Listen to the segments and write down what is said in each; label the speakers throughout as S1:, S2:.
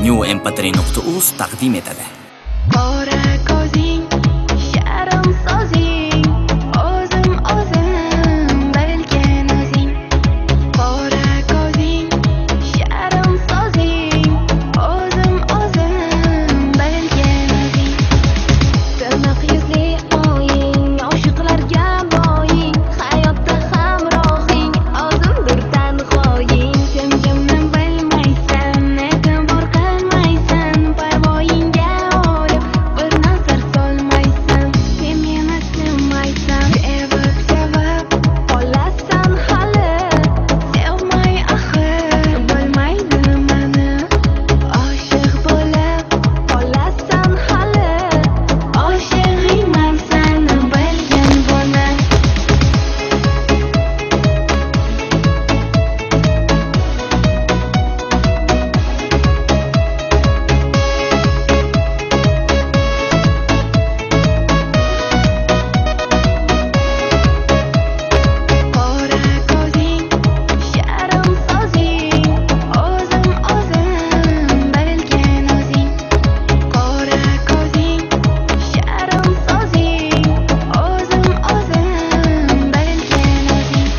S1: newmp3.uz taqdim etadi.
S2: Qora ko'zing, yarim sozing, o'zim bilgan o'zing. Qora ko'zing, yarim sozing, o'zim bilgan o'zing. Tiniq yuzli oying, oshiqlarga boying, hayotda hamrohing, o'zimdir tanhoying. Kimni bilmaysan, e'tibor qilmaysan, parvoyingga olib bir nazar solmaysan. Sen meni sevmaysan, sevib qolasan hali. Sevmay axir bo'lmaydi mani, oshiq bo'lib qolasan hali. Oshig'ingman seni bilgan buni. Qora ko'zing, yarim sozing, o'zim bilgan o'zing. Qora ko'zing, yarim sozing, o'zim bilgan o'zing.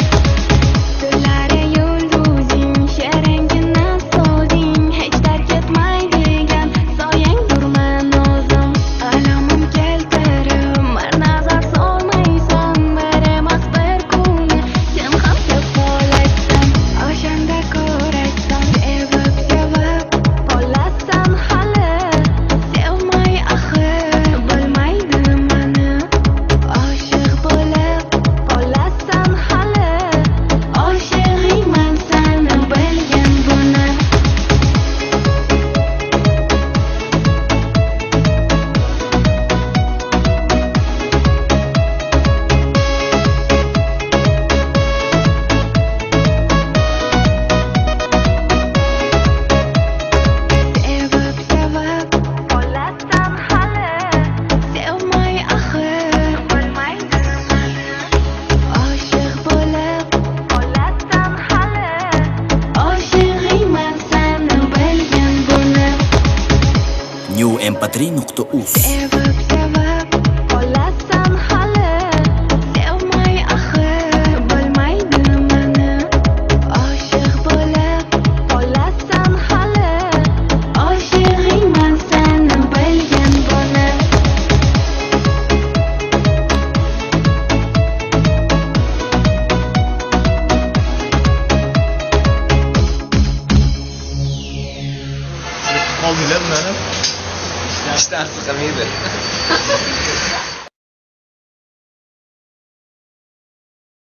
S2: Tunlari yulduzing, sherangina so'zing, hech tark etmaydigan soyangdirman o'zim. Alamim keltirib bir nazar solmaysan, bir emas bir kuni sen ham kelib qolarsan. O'shanda ko'rasan, sevib qolasan hali. Sevmay axir bo'lmaydi mani, oshiq bo'lib qolasan hali. Oshig'ingman seni bilgan buni. Sevib qolasan hali. Sevmay axir bo'lmaydi mani, oshiq bo'lib qolasan hali. Oshig'ingman seni bilgan buni.
S1: newmp3.uz
S2: Sevib qolasan hali. Sevmay axir bo'lmaydi mani, oshiq bo'lib qolasan hali. Oshig'ingman seni bilgan buni.
S3: Qoldinglar mana.
S4: İşte artık amiydi.